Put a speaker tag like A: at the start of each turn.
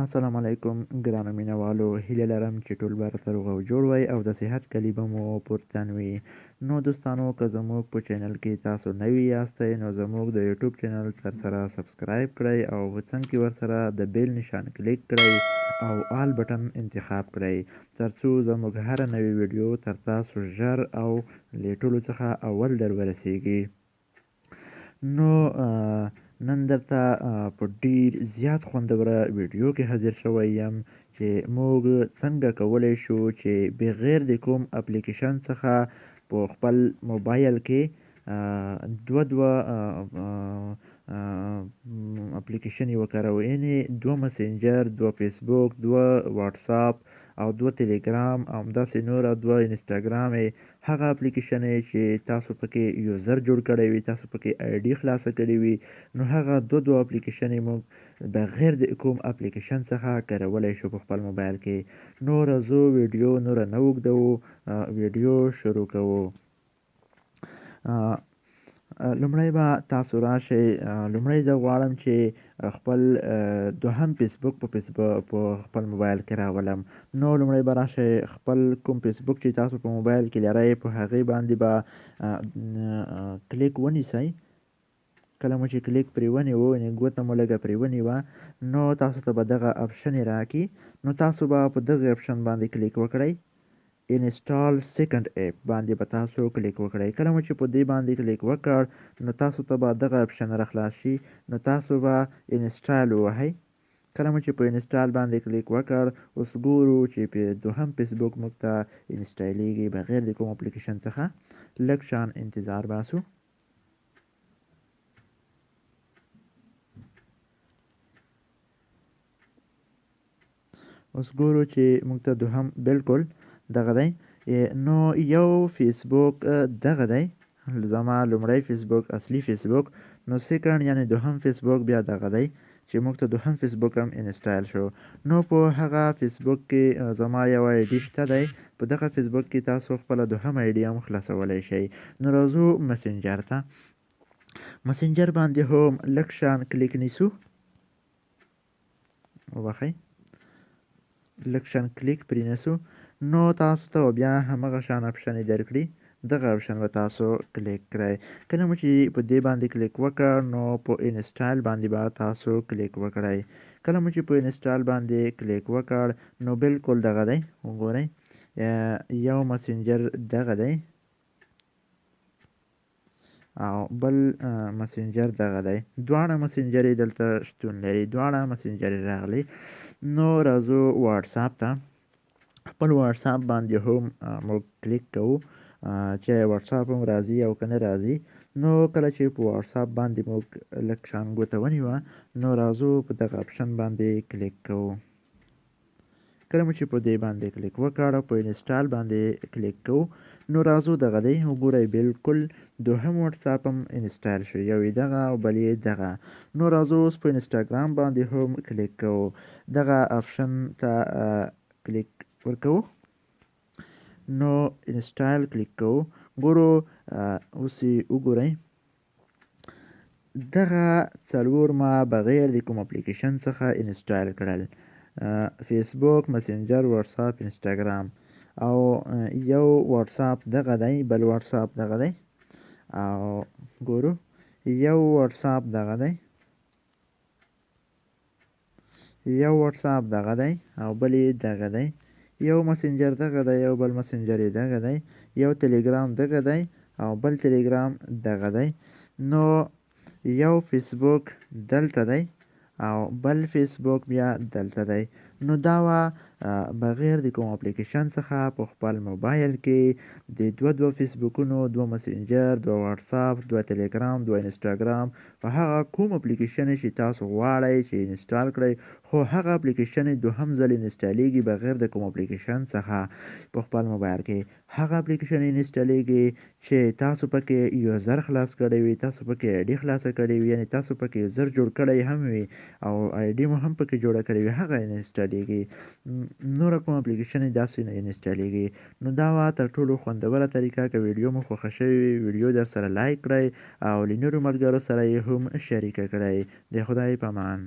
A: السلام علیکم ګرانو مینوالو، هیله لرم چې ټول به راته روغ او جوړ وئ او د صحت کلي به مو پورتن وي. نو دوستانو، که زموږ په چینل کې تاسو نوي یاستئ نو زموږ د یوټیوب چینل سره سبسکرایب کړئ او په څنګ کې ورسره د بیل نشان کلیک کړئ او آل بټن انتخاب کړئ ترڅو زموږ هره نوې ویډیو تر تاسو ژر او له ټولو څخه اول در ورسیږي. نو نن درته په ډیر زیات خوندوره ویډیو کې حاضر شوی یم چې موږ څنګه کولی شو چې بغیر د کوم اپلیکیشن څخه په خپل موبایل کې دوه اپلیکیشن یې وکاروو، یعنې دوه مسنجر، دوه فیسبوک، دوه واټساپ او دوه ټلیګرام او همداسې نور او دوه انسټاګرام هغه اپلیکیشن چې تاسو پکې یوزر جوړ کړی وي، تاسو پکې آی ډي خلاصه کړې وي، نو هغه دوه اپلیکیشن موږ بغیر د کوم اپلیکیشن څخه کارولی شو په خپل موبایل کې. نو راځو ویډیو نوره نه اوږدوو، ویډیو شروع کوو. لومړی به تاسو راشئ، لومړی زه غواړم چې خپل دوهم فیسبوک په خپل موبایل کې راولم. نو لومړی به راشئ خپل کوم فیسبوک چې تاسو په موبایل کې لرئ په هغې باندې به کلیک ونیسئ. کله مو چې کلیک پرې ونیوو، یعنې ګوته مو لږه پرې ونیوه، نو تاسو ته به دغه اپشن یې راکړي. نو تاسو به په دغه اپشن باندې کلیک وکړئ. انسټال سیکنډ اپ باندې به تاسو کلیک وکړئ. کله مو چې په دې باندې کلیک وکړ، نو تاسو ته به دغه اپشن راخلاص شي. نو تاسو به انسټال ووهئ. کله مو چې په انسټال باندې کلیک وکړ، اوس ګورو چې په دوهم فیسبوک موږ ته انسټالیږي بغیر د کوم اپلیکیشن څخه. لږ شان انتظار باسو. اوس ګورو چې موږ ته دوهم بالکل دغه دی. نو یو فیسبوک دغه دی، زما لومړی فیسبوک، اصلي فیسبوک. نو سیکنډ یعنې دوهم فیسبوک بیا دغه دی چې موږ ته دوهم فیسبوک هم انسټال شو. نو په هغه فیسبوک کې زما یو آی ډي شته دی. په دغه فیسبوک کې تاسو خپله دوهم آی ډي هم خلاصولی شئ. نو راځو مسنجر ته. مسنجر باندې هم لږ شان کلیک نیسو. وبخئ، لږ شان کلیک پرې نیسو. نو تاسو ته بیا همغه شان اپشن یې درکړي. دغه اپشن به تاسو کلیک کړئ. کله مو چې په دې باندې کلیک وکړ، نو په انسټال باندې به تاسو کلیک وکړئ. کله مو چې په انسټال باندې کلیک وکړ، نو بالکل دغه دی، وګورئ یو مسنجر دغه دی او بل مسنجر دغه دی. دواړه مسنجر یې دلته شتون لري، دواړه مسنجر یې راغلي. نو راځو واټساپ ته. خپل واټساپ باندې هم موږ کلیک کوو چې واټساپ هم راځي او که نه راځي. نو کله چې په واټساپ باندې موږ لږ شان ګوته ونیوه، نو راځو په دغه اپشن باندې کلیک کوو. کله مو چې په دې باندې کلیک وکړ او په انسټال باندې کلیک کوو، نو راځو دغه دی، وګورئ بالکل دوهم واټساپ هم انسټال شو. یو یې دغه او بل یې دغه. نو راځو اوس په انسټاګرام باندې هم کلیک کوو. دغه اپشن ته کلیک ورکوو. نو انسټال کلیک کوو. ګورو اوس یې وګورئ، دغه څلور ما بغیر د کوم اپلیکیشن څخه انسټال کړل: فیسبوک، مسنجر، واټساپ، انسټاګرام. او یو واټساپ دغه دی، بل واټساپ دغه دی، او ګورو یو واټساپ دغه دی، یو واټساپ دغه دی او بل یې دغه دی. یو مسنجر دغه دی، یو بل مسنجر یې دغه دی. یو ټلیګرام دغه دی او بل ټلیګرام دغه دی. نو یو فیسبوک دلته دی او بل فیسبوک بیا دلته دی. نو دا وه بغیر د کوم اپلیکیشن څخه په خپل موبایل کې د دوه فیسبوکونو، دوه مسنجر، دوه واټساپ، دوه ټلیګرام، دوه انسټاګرام په هغه کوم اپلیکیشن چې تاسو غواړئ چې انسټال کړئ، خو هغه اپلیکیشن دوهم ځل انسټالیږي بغیر د کوم اپلیکیشن څخه په خپل موبایل کې. هغه اپلیکیشن انسټالیږي چې تاسو پکې یوزر خلاص کړی وي، تاسو پکې آی ډي خلاصه کړې وي، یعنې تاسو پکې یوزر جوړ کړی هم وي او آی ډي مو هم پکې جوړه کړې وي، هغه انسټالیږي. نوره کوم اپلیکیشن یې داسې نه انسټالیږي. نو دا وه تر ټولو خوندوره طریقه. که ویډیو مو خوښه شوې وي، ویډیو در سره لایک کړئ او له نورو ملګرو سره یې هم شریکه کړئ. د خدای په امان.